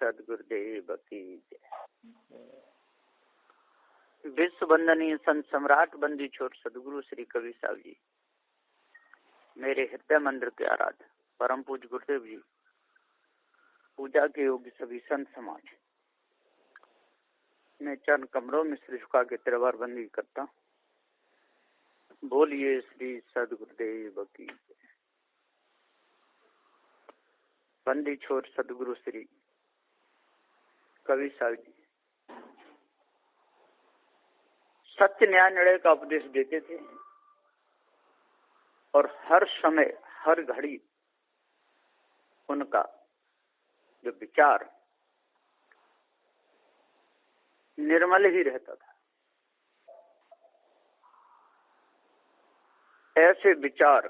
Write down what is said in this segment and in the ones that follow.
सदगुरुदेव की जय। विश्व वंदनीय संत सम्राट बंदी छोड़ सदगुरु श्री कबीर साहब जी, मेरे हृदय मंदिर के आराध्य परम पूज्य गुरुदेव जी, पूजा के योग्य सभी संत समाज, मैं चरण कमरों में सिर झुका के त्रिवार बंदी करता हूँ। बोलिए श्री सदगुरुदेव की जय। बंदी छोड़ सदगुरु श्री कबीर साहब जी सत्य न्याय निर्णय का उपदेश देते थे और हर समय हर घड़ी उनका जो विचार निर्मल ही रहता था। ऐसे विचार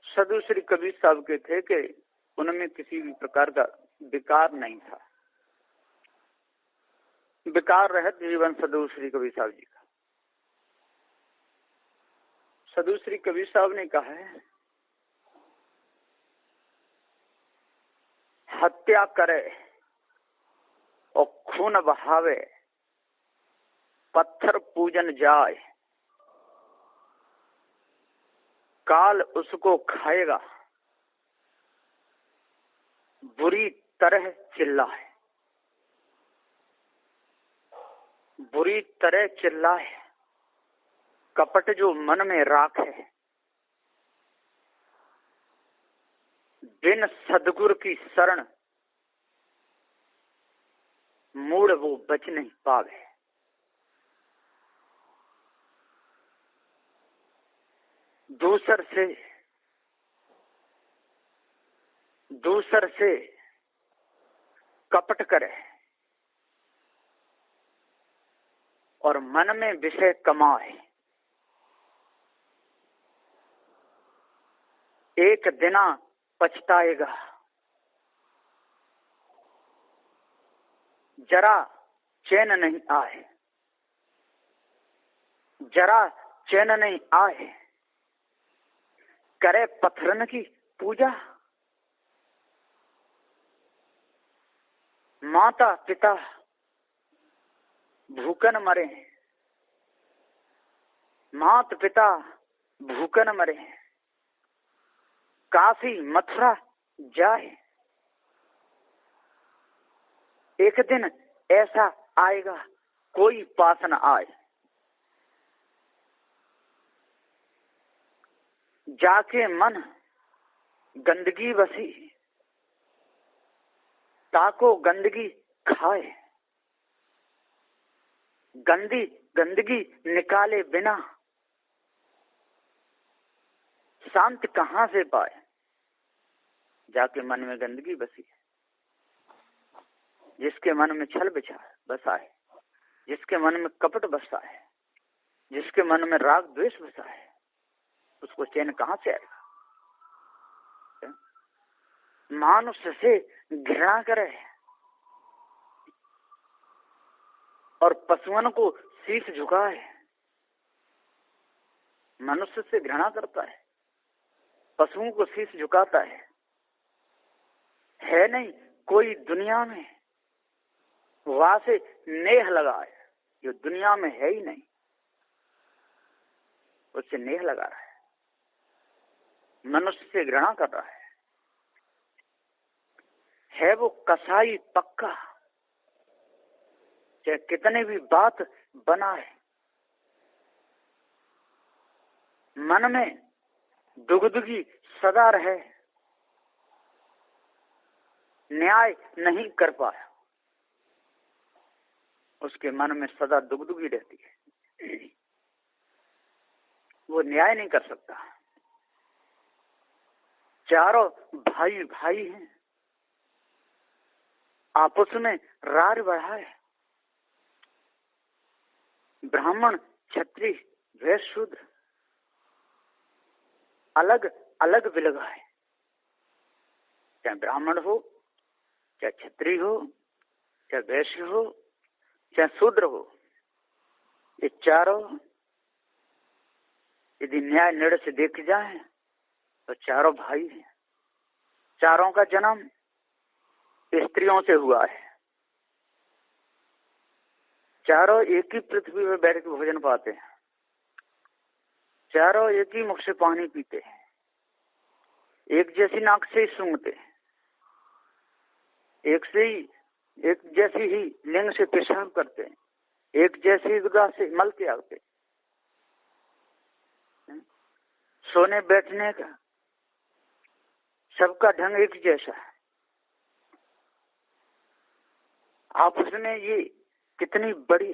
सदगुरु श्री कबीर साहब के थे कि उनमें किसी भी प्रकार का विकार नहीं था। विकार रहित जीवन सदगुरु श्री कबीर साहब जी का। सदगुरु श्री कबीर साहब ने कहा है, हत्या करे और खून बहावे, पत्थर पूजन जाए, काल उसको खाएगा, बुरी तरह चिल्लाए, बुरी तरह चिल्लाए, कपट जो मन में राखे, बिन सदगुरु की शरण मूड वो बच नहीं पावे। दूसर से कपट करे और मन में विषय कमाए, एक दिना पछताएगा। जरा चैन नहीं आए, जरा चैन नहीं आए, करे पत्थरन की पूजा। माता पिता भूखन मरे, मात पिता भूखन मरे, काशी मथुरा जाए, एक दिन ऐसा आएगा कोई पास न आए। जाके मन गंदगी बसी, ताको गंदगी खाए, गंदगी निकाले बिना शांति कहां से पाए। जाके मन में गंदगी बसी है, जिसके मन में छल विचार बसा है, जिसके मन में कपट बसा है, जिसके मन में राग द्वेष बसा है, उसको चैन कहां से आएगा। मनुष्य से घृणा करे और पशुओं को शीश झुकाए। मनुष्य से घृणा करता है, पशुओं को शीश झुकाता है नहीं कोई दुनिया में वहां से नेह लगाए, जो दुनिया में है ही नहीं उससे नेह लगा रहा है, मनुष्य से घृणा कर रहा है वो कसाई पक्का, चाहे कितने भी बात बनाए, मन में दुगदुगी सदा रहे, न्याय नहीं कर पाया, उसके मन में सदा दुगदुगी रहती है, वो न्याय नहीं कर सकता। चारों भाई भाई हैं, आपस में रार बढ़ा है, ब्राह्मण क्षत्रिय वैश्य शूद्र अलग अलग विलगा है। चाहे ब्राह्मण हो, चाहे क्षत्रिय हो, चाहे वैश्य हो, चाहे शूद्र हो, ये चारों यदि न्याय निर्णय से देखे जाए तो चारों भाई हैं, चारों का जन्म स्त्रियों से हुआ है। चारों एक ही पृथ्वी पर बैठ के भोजन पाते हैं। चारों एक ही मुख से पानी पीते हैं। एक जैसी नाक से ही सूंघते हैं। एक जैसी ही लिंग से पेशाब करते हैं। एक जैसी ही गुदा से मल के आते हैं। सोने बैठने का सबका ढंग एक जैसा है। आपस में ये कितनी बड़ी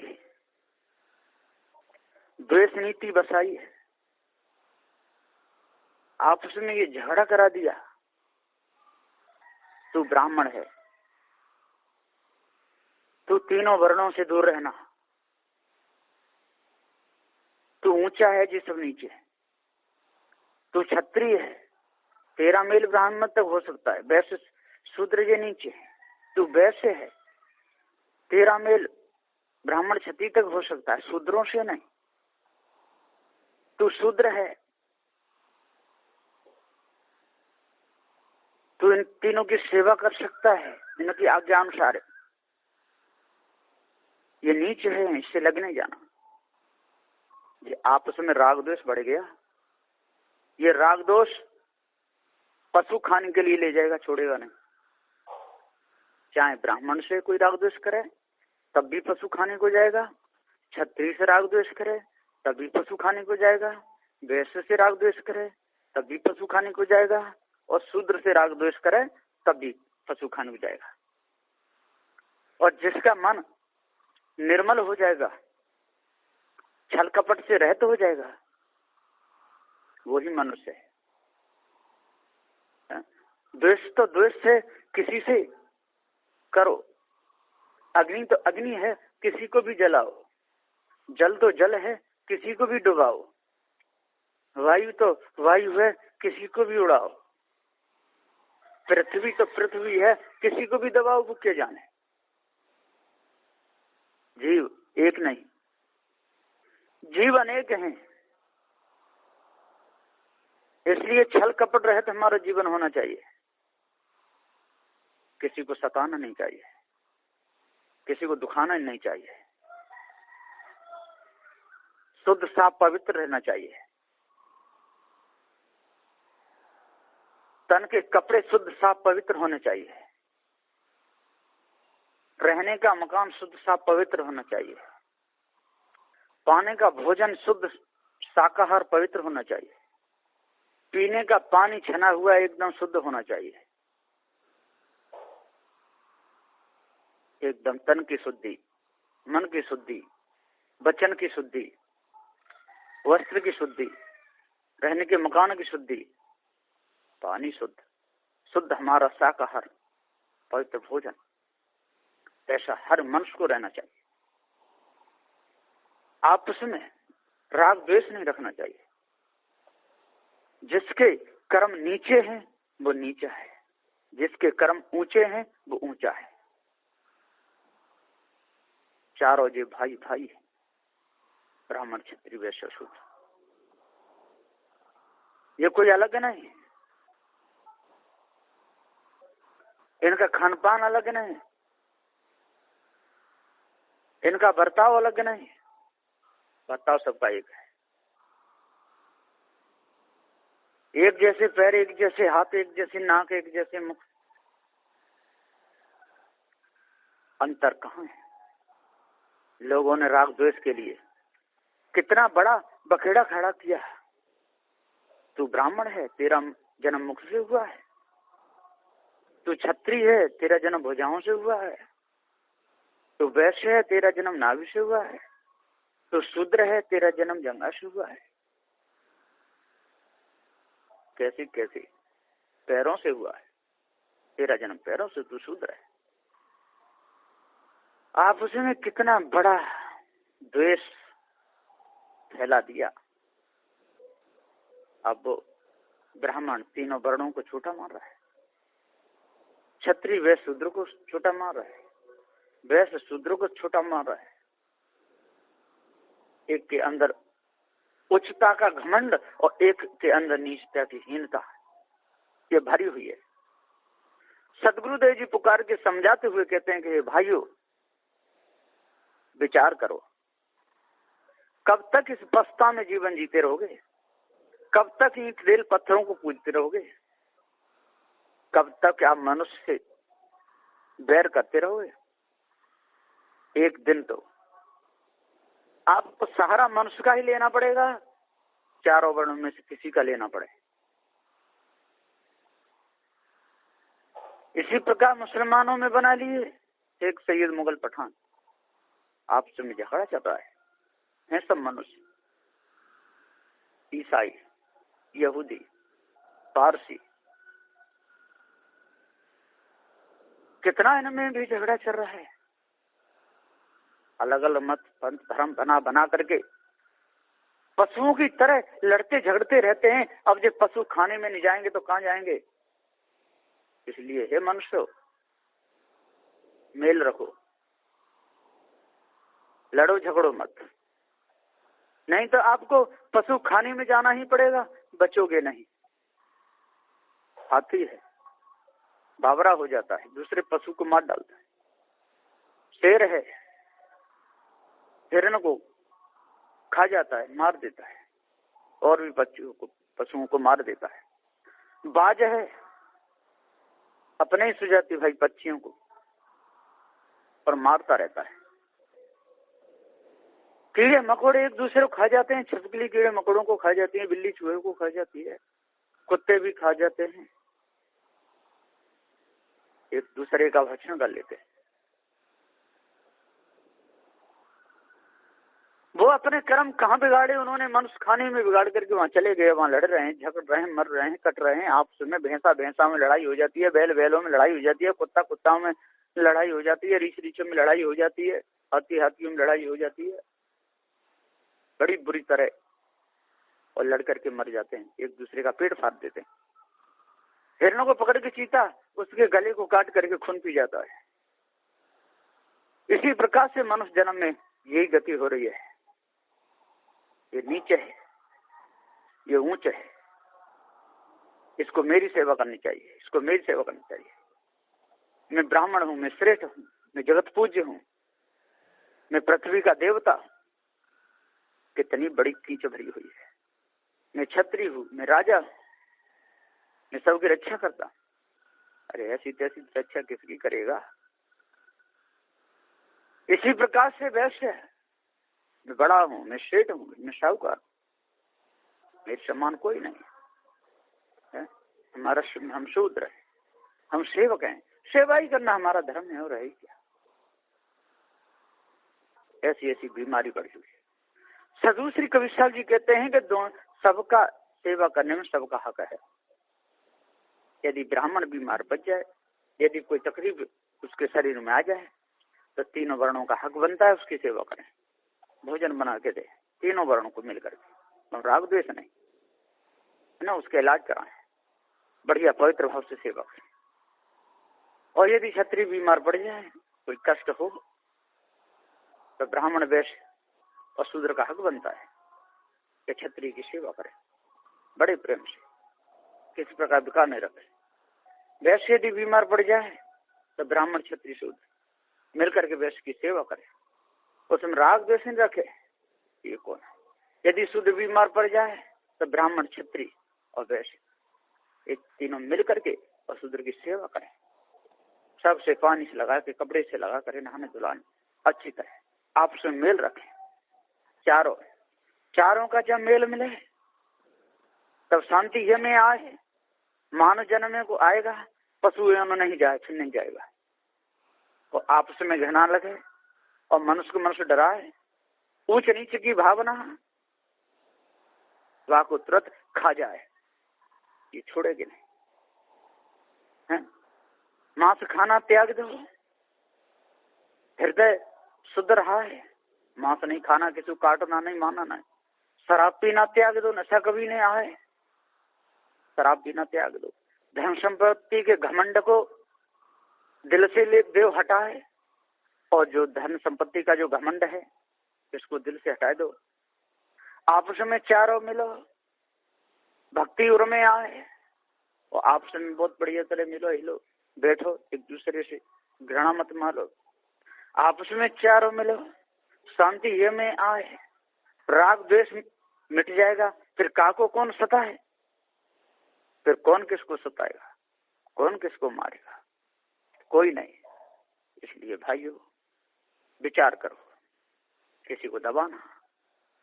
द्वेष नीति बसाई है। आपस में ये झगड़ा करा दिया। तू ब्राह्मण है, तू तीनों वर्णों से दूर रहना। तू ऊंचा है जी सब नीचे है। तू क्षत्रिय है, तेरा मेल ब्राह्मण तक हो सकता है, वैश्य शूद्र के नीचे है। तू वैश्य है, तेरा मेल ब्राह्मण क्षत्रिय तक हो सकता है, शूद्रों से नहीं। तू शूद्र है, तू इन तीनों की सेवा कर सकता है इनकी आज्ञा अनुसार। ये नीच है, इससे लग नहीं जाना। ये आपस में राग द्वेष बढ़ गया। ये राग दोष पशु खाने के लिए ले जाएगा, छोड़ेगा नहीं। चाहे ब्राह्मण से कोई राग द्वेष करे तब भी पशु खाने को जाएगा। क्षत्रिय से राग द्वेष करे तब भी पशु खाने को जाएगा। वैश्य से राग द्वेष करे तब भी पशु खाने को जाएगा। और शूद्र से राग द्वेष करे तब भी पशु खाने को जाएगा। और जिसका मन निर्मल हो जाएगा, छल कपट से रहित हो जाएगा, वही मनुष्य है। द्वेष तो द्वेष से किसी से करो, अग्नि तो अग्नि है, किसी को भी जलाओ। जल तो जल है, किसी को भी डुबाओ। वायु तो वायु है, किसी को भी उड़ाओ। पृथ्वी तो पृथ्वी है, किसी को भी दबाओ, वो क्या जाने। जीव एक नहीं, जीव अनेक हैं। इसलिए छल कपट रहित हमारा जीवन होना चाहिए। किसी को सताना नहीं चाहिए, किसी को दुखाना नहीं चाहिए। शुद्ध साफ पवित्र रहना चाहिए। तन के कपड़े शुद्ध साफ पवित्र होने चाहिए। रहने का मकान शुद्ध साफ पवित्र होना चाहिए। पाने का भोजन शुद्ध शाकाहार पवित्र होना चाहिए। पीने का पानी छना हुआ एकदम शुद्ध होना चाहिए। एकदम तन की शुद्धि, मन की शुद्धि, वचन की शुद्धि, वस्त्र की शुद्धि, रहने के मकान की शुद्धि, पानी शुद्ध, शुद्ध हमारा शाकाहार पवित्र भोजन, ऐसा हर मनुष्य को रहना चाहिए। आपस में राग द्वेष नहीं रखना चाहिए। जिसके कर्म नीचे हैं वो नीचा है, जिसके कर्म ऊंचे हैं वो ऊंचा है। चारों जो भाई भाई है, ब्राह्मण क्षत्रिय वैश्य शूद्र, ये कोई अलग नहीं। इनका खान पान अलग नहीं, इनका बर्ताव अलग नहीं, बर्ताव सबका एक है। एक जैसे पैर, एक जैसे हाथ, एक जैसी नाक, एक जैसे मुख। अंतर कहाँ है? लोगों ने राग द्वेष के लिए कितना बड़ा बखेड़ा खड़ा किया। तू ब्राह्मण है, तेरा जन्म मुख से हुआ है। तू क्षत्रिय है, तेरा जन्म भुजाओं से हुआ है। तू वैश्य है, तेरा जन्म नाभि से हुआ है। तू शूद्र है, तेरा जन्म जंघा से हुआ है। कैसी कैसी पैरों से हुआ है, तेरा जन्म पैरों से, तू शूद्र है। आप उसमें कितना बड़ा द्वेष फैला दिया। अब वो ब्राह्मण तीनों वर्णों को छोटा मान रहा है, क्षत्रिय वैश्य शूद्र को छोटा मान रहा है, वैश्य शूद्र को छोटा मान रहा है। एक के अंदर उच्चता का घमंड और एक के अंदर नीचता की हीनता, ये भरी हुई है। सदगुरुदेव जी पुकार के समझाते हुए कहते हैं कि भाइयों, विचार करो, कब तक इस पस्ता में जीवन जीते रहोगे? कब तक ईंट रेल पत्थरों को पूजते रहोगे? कब तक आप मनुष्य से बैर करते रहोगे? एक दिन तो आपको सहारा मनुष्य का ही लेना पड़ेगा, चारों वर्णों में से किसी का लेना पड़े। इसी प्रकार मुसलमानों में बना लिए एक सैयद मुगल पठान, आपस में झगड़ा चल रहा है सब मनुष्य, ईसाई, यहूदी, पारसी, कितना इनमें भी झगड़ा चल रहा है। अलग अलग मत पंथ धर्म बना करके पशुओं की तरह लड़ते झगड़ते रहते हैं। अब जब पशु खाने में नहीं जाएंगे तो कहां जाएंगे? इसलिए हे मनुष्य, मेल रखो, लड़ो झगड़ो मत, नहीं तो आपको पशु खाने में जाना ही पड़ेगा, बचोगे नहीं। हाथी है, बावरा हो जाता है, दूसरे पशु को मार डालता है। शेर है, हिरण को खा जाता है, मार देता है, और भी पशुओं को मार देता है। बाज है, अपने ही सुजाती भाई पक्षियों को और मारता रहता है। कीड़े मकोड़े एक दूसरे को खा जाते हैं, छिपकली कीड़े मकोड़ों को खा जाती है, बिल्ली चूहे को खा जाती है, कुत्ते भी खा जाते हैं, एक दूसरे का भक्षण कर लेते हैं। वो अपने कर्म कहाँ बिगाड़े? उन्होंने मनुष्य खाने में बिगाड़ करके वहां चले गए, वहां लड़ रहे हैं, झगड़ रहे हैं, मर रहे हैं, कट रहे हैं आपस में। भैंसा में लड़ाई हो जाती है, बैल बैलों में लड़ाई हो जाती है, कुत्ता कुत्ताओं में लड़ाई हो जाती है, रीछ रीछों में लड़ाई हो जाती है, हाथी हाथियों में लड़ाई हो जाती है, बड़ी बुरी तरह, और लड़ करके मर जाते हैं, एक दूसरे का पेट फाड़ देते हैं। हिरणों को पकड़ के चीता उसके गले को काट करके खून पी जाता है। इसी प्रकार से मनुष्य जन्म में यही गति हो रही है। ये नीचे है, ये ऊंचे है, इसको मेरी सेवा करनी चाहिए, इसको मेरी सेवा करनी चाहिए। मैं ब्राह्मण हूं, मैं श्रेष्ठ हूं, मैं जगत पूज्य हूं, मैं पृथ्वी का देवता, कितनी बड़ी कीच भरी हुई है। मैं क्षत्रिय हूं, मैं राजा, मैं सबकी रक्षा करता। अरे ऐसी तैसी रक्षा किसकी करेगा? इसी प्रकार से वैश्य है, मैं बड़ा हूं, मैं सेठ हूं, मैं साहूकार, मेरे समान कोई नहीं है। हमारा हम शूद्र है, हम सेवक हैं, सेवा ही करना हमारा धर्म है, और है क्या? ऐसी ऐसी बीमारी बढ़ी हुई है। साधु श्री कबीर जी कहते हैं कि सबका सेवा करने में सबका हक है। यदि ब्राह्मण बीमार पड़ जाए, यदि कोई तकलीफ उसके शरीर में आ जाए, तो तीनों वर्णों का हक बनता है उसकी सेवा करें, भोजन बना के दे, तीनों वर्णों को मिलकर के, और राग द्वेष नहीं है ना, उसका इलाज कराएं, बढ़िया पवित्र भाव से सेवा करें। और यदि क्षत्रिय बीमार पड़ जाए, कोई कष्ट हो, तो ब्राह्मण वैश्य और शूद्र का हक बनता है कि क्षत्रिय की सेवा करें, बड़े प्रेम से, किसी प्रकार विकार नहीं रखे। वैश्य यदि बीमार पड़ जाए, तो ब्राह्मण क्षत्रिय शूद्र मिलकर के वैश्य की सेवा करे, उसमें राग द्वेष नहीं रखे। ये कौन है? यदि शूद्र बीमार पड़ जाए, तो ब्राह्मण क्षत्रिय और वैश्य एक तीनों मिल करके और शूद्र की सेवा करें, सबसे पानी से लगा के, कपड़े से लगा करे, नहाने धुलाने अच्छी तरह आपस में मेल रखें। चारों का जब मेल मिले तब शांति ये में आए। मानव जन्म को आएगा, पशु नहीं जाए, फिर नहीं जाएगा। और आपस में घृणा लगे और मनुष्य को मनुष्य डराए, ऊंच नीच की भावना वह को तुरंत खा जाए, ये छोड़ेगी नहीं है? मांस खाना त्याग दो, हृदय शुद्ध रहा है, मांस नहीं खाना, किसी को काटना नहीं, मारना नहीं। शराब पीना त्याग दो, नशा कभी नहीं आए, शराब पीना त्याग दो। धन संपत्ति के घमंड को दिल से ले देव हटाए, और जो धन संपत्ति का जो घमंड है इसको दिल से हटा दो। आपस में चारों मिलो, भक्ति उर में आए, और आपस में बहुत बढ़िया तरह मिलो, हिलो, बैठो, दूसरे से घृणा मत मारो, आपस में चारों मिलो, शांति ये में आए, राग द्वेष मिट जाएगा। फिर काको कौन सताए, फिर कौन किसको सताएगा, कौन किसको मारेगा, कोई नहीं। इसलिए भाइयों विचार करो, किसी को दबाना,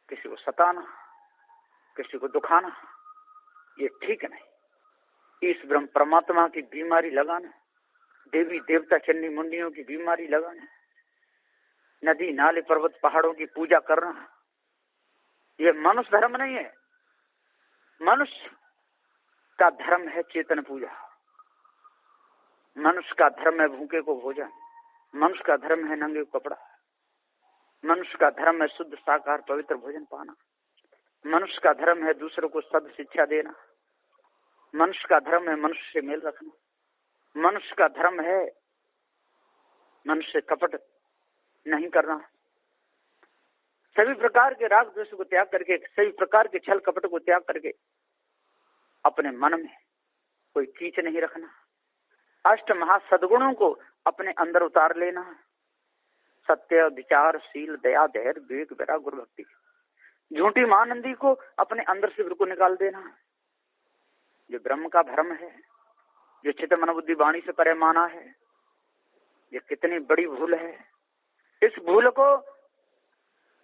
किसी को सताना, किसी को दुखाना ये ठीक नहीं। इस ब्रह्म परमात्मा की बीमारी लगाना, देवी देवता चन्नी मुंडियों की बीमारी लगाना, नदी नाले पर्वत पहाड़ों की पूजा करना, ये मनुष्य धर्म नहीं है। मनुष्य का धर्म है चेतन पूजा, मनुष्य का धर्म है भूखे को भोजन, मनुष्य का धर्म है नंगे को कपड़ा, मनुष्य का धर्म है शुद्ध शाकाहार पवित्र भोजन पाना, मनुष्य का धर्म है दूसरों को सद शिक्षा देना, मनुष्य का धर्म है मनुष्य से मेल रखना, मनुष्य का धर्म है मनुष्य से कपट नहीं करना, सभी प्रकार के राग द्वेष को त्याग करके, सभी प्रकार के छल कपट को त्याग करके अपने मन में कोई कीच नहीं रखना, अष्ट महासद्गुणों को अपने अंदर उतार लेना, सत्य विचार शील दया धैर्य विवेक वैराग्य गुरु भक्ति, झूठी महानंदी को अपने अंदर से बिल्कुल निकाल देना। जो ब्रह्म का भ्रम है, जो चित्त मन बुद्धि वाणी से परे माना है, ये कितनी बड़ी भूल है। इस भूल को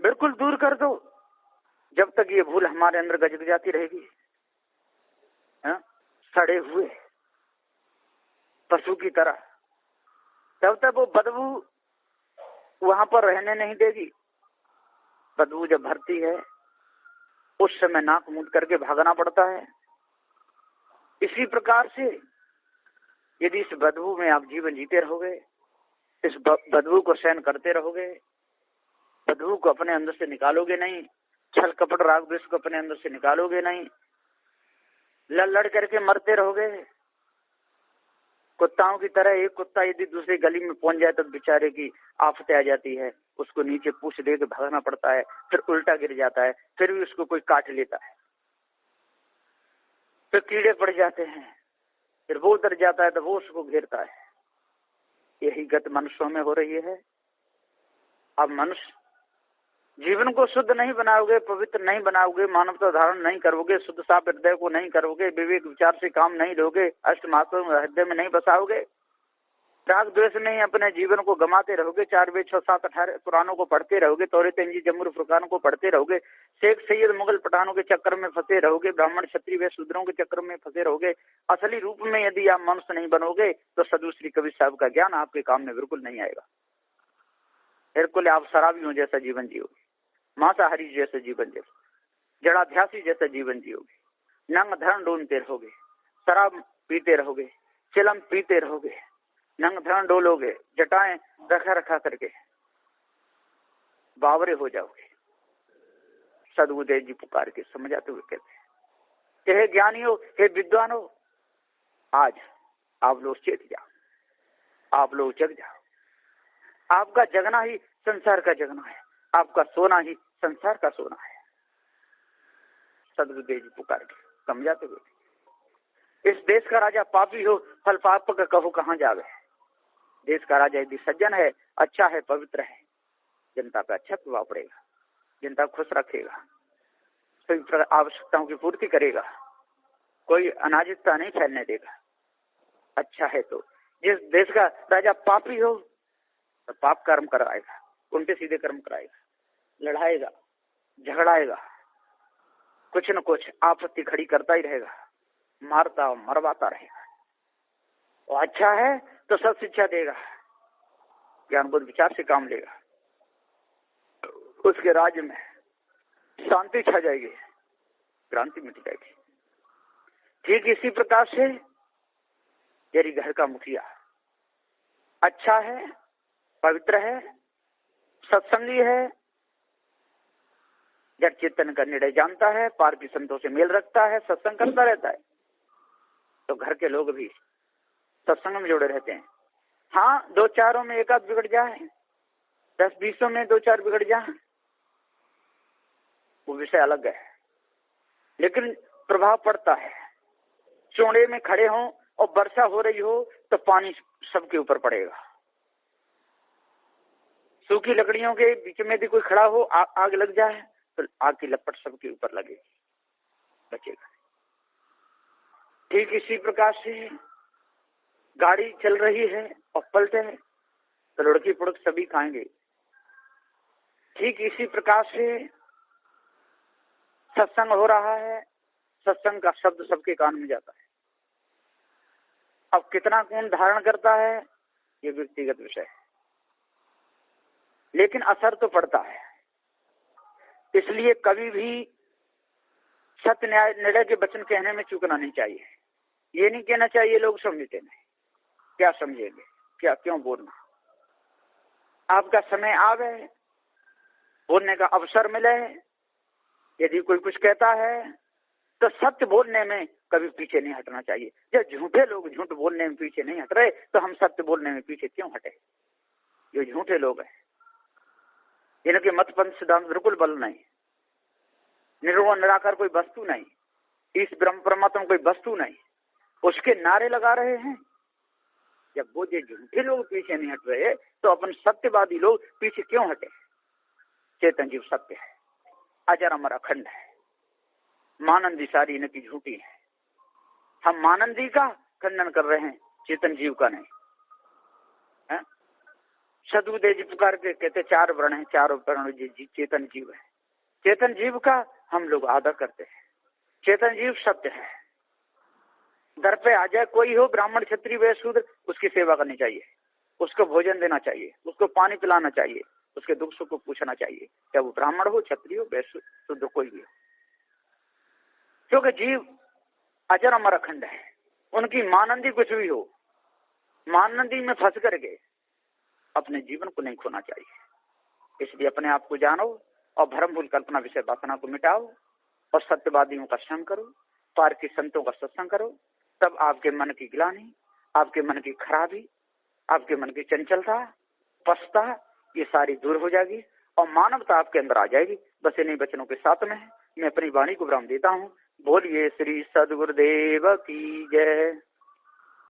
बिल्कुल दूर कर दो। जब तक ये भूल हमारे अंदर गजग जाती रहेगी, सड़े हुए पशु की तरह, तब तक वो बदबू वहां पर रहने नहीं देगी। बदबू जब भरती है उस समय नाक मूंद करके भागना पड़ता है। इसी प्रकार से यदि इस बदबू में आप जीवन जीते रहोगे, इस बदबू को सहन करते रहोगे, बदबू को अपने अंदर से निकालोगे नहीं, छल कपट राग द्वेष को अपने अंदर से निकालोगे नहीं, लड़ करके मरते रहोगे कुत्ताओं की तरह। एक कुत्ता यदि दूसरी गली में पहुंच जाए तो बेचारे की आफतें आ जाती है, उसको नीचे पूछ दे के भागना पड़ता है, फिर उल्टा गिर जाता है, फिर भी उसको कोई काट लेता है, फिर कीड़े पड़ जाते हैं, फिर वो उतर जाता है तो वो उसको घेरता है। यही गत मनुष्यों में हो रही है। अब मनुष्य जीवन को शुद्ध नहीं बनाओगे, पवित्र नहीं बनाओगे, मानवता धारण नहीं करोगे, शुद्ध साफ हृदय को नहीं करोगे, विवेक विचार से काम नहीं लोगे, अष्ट महात्मा हृदय में नहीं बसाओगे, राग द्वेष में अपने जीवन को गमाते रहोगे, 4 वेद 6 7 18 पुराणों को पढ़ते रहोगे, तौरेत इंजील जबूर फुरकान को पढ़ते रहोगे, शेख सैयद मुगल पठानों के चक्कर में फंसे रहोगे, ब्राह्मण क्षत्रिय व शूद्रों के चक्कर में फंसे रहोगे। असली रूप में यदि आप मनुष्य नहीं बनोगे तो सदु श्री कबीर साहब का ज्ञान आपके काम में बिल्कुल नहीं आएगा। बिल्कुल आप शराबियों जैसा जीवन जियोगे, मांसाहारी जैसे जीवन जियोगे, जड़ाध्यासी जैसा जीवन जियोगे, नंग धरण ढूंढते रहोगे, शराब पीते रहोगे, चिलम पीते रहोगे, नंग धरण डोलोगे, जटाएं रखा करके बावरे हो जाओगे। सदगुरुदेव जी पुकार के समझाते हुए कहते हैं, हे ज्ञानियों, हे विद्वानों, आज आप लोग चेत जाओ, आप लोग जग जाओ। आपका जगना ही संसार का जगना है, आपका सोना ही संसार का सोना है। सदगुरुदेव जी पुकार के समझाते हुए, इस देश का राजा पापी हो, फल पाप का कहो कहाँ जावे। देश का राजा यदि सज्जन है, अच्छा है, पवित्र है, जनता पे अच्छा प्रभाव पड़ेगा, जनता खुश रखेगा, सभी आवश्यकताओं की पूर्ति करेगा, कोई अनाजिकता नहीं फैलने देगा। अच्छा है तो जिस देश का राजा पापी हो तो पाप कर्म कराएगा, उल्टे सीधे कर्म कराएगा, लड़ाएगा, झगड़ाएगा, कुछ न कुछ आपत्ति खड़ी करता ही रहेगा, मारता और मरवाता रहेगा। और अच्छा है तो सब शिक्षा देगा, ज्ञान बुद्ध विचार से काम लेगा, उसके राज्य में शांति छा जाएगी, क्रांति मिट जाएगी। ठीक इसी प्रकार से यदि घर का मुखिया अच्छा है, पवित्र है, सत्संगी है, जड़ चेतन का निर्णय जानता है, पार की संतों से मेल रखता है, सत्संग करता रहता है, तो घर के लोग भी सत्संग में जुड़े रहते हैं। हाँ, 2-4 में एक आध बिगड़ जाए, 10-20 में 2-4 बिगड़ जाए, वो विषय अलग है, लेकिन प्रभाव पड़ता है। चौड़े में खड़े हों और वर्षा हो रही हो तो पानी सबके ऊपर पड़ेगा। सूखी लकड़ियों के बीच में भी कोई खड़ा हो, आग लग जाए तो आग की लपट सबके ऊपर लगेगी, बचेगा। ठीक इसी प्रकार से गाड़ी चल रही है और पलटे तो लुढ़की पुढ़क सभी खाएंगे। ठीक इसी प्रकार से सत्संग हो रहा है, सत्संग का शब्द सबके कान में जाता है। अब कितना कौन धारण करता है ये व्यक्तिगत विषय है, लेकिन असर तो पड़ता है। इसलिए कभी भी सत्य न्याय निर्णय के वचन कहने में चूकना नहीं चाहिए। ये नहीं कहना चाहिए लोग समझते नहीं, क्या समझेंगे, क्या क्यों बोलना। आपका समय आवे, बोलने का अवसर मिले, यदि कोई कुछ कहता है तो सत्य बोलने में कभी पीछे नहीं हटना चाहिए। जब झूठे लोग झूठ बोलने में पीछे नहीं हट रहे तो हम सत्य बोलने में पीछे क्यों हटे। ये झूठे लोग हैं, इनके मत पंथ सिद्धांत बिल्कुल बल नहीं, निर्गुण निराकार कोई वस्तु नहीं, इस ब्रह्म परमात्मा कोई वस्तु नहीं, उसके नारे लगा रहे हैं। जब वो जो झूठे लोग पीछे नहीं हट रहे तो अपन सत्यवादी लोग पीछे क्यों हटे। चेतन जीव सत्य है, अजर अमर अखंड है, मानंदी सारी इनकी झूठी है। हम मानंदी का खंडन कर रहे हैं, चेतन जीव का नहीं। सदुदेव जी पुकार के कहते चार वर्ण है, चारों वर्ण चेतन जीव है। चेतन जीव का हम लोग आदर करते हैं। चेतन जीव सत्य है। दर पे आ जाए कोई हो, ब्राह्मण क्षत्रिय वैश्य शूद्र, उसकी सेवा करनी चाहिए, उसको भोजन देना चाहिए, उसको पानी पिलाना चाहिए, उसके दुख सुख को पूछना चाहिए, चाहे वो ब्राह्मण हो, क्षत्रिय हो, वैश्य शूद्र कोई भी हो। क्योंकि जीव अजर अमर अखंड है। उनकी मानंदी कुछ भी हो, मानंदी में फंस करके अपने जीवन को नहीं खोना चाहिए। इसलिए अपने आप को जानो और भ्रम भूल कल्पना विषय वासना को मिटाओ और सत्यवादियों का संग करो, पार के संतों का सत्संग करो। तब आपके मन की ग्लानि, आपके मन की खराबी, आपके मन की चंचलता, पछता, ये सारी दूर हो जाएगी और मानवता आपके अंदर आ जाएगी। बस इन्हीं वचनों के साथ में मैं अपनी वाणी को विराम देता हूँ। बोलिए श्री सद्गुरुदेव की जय।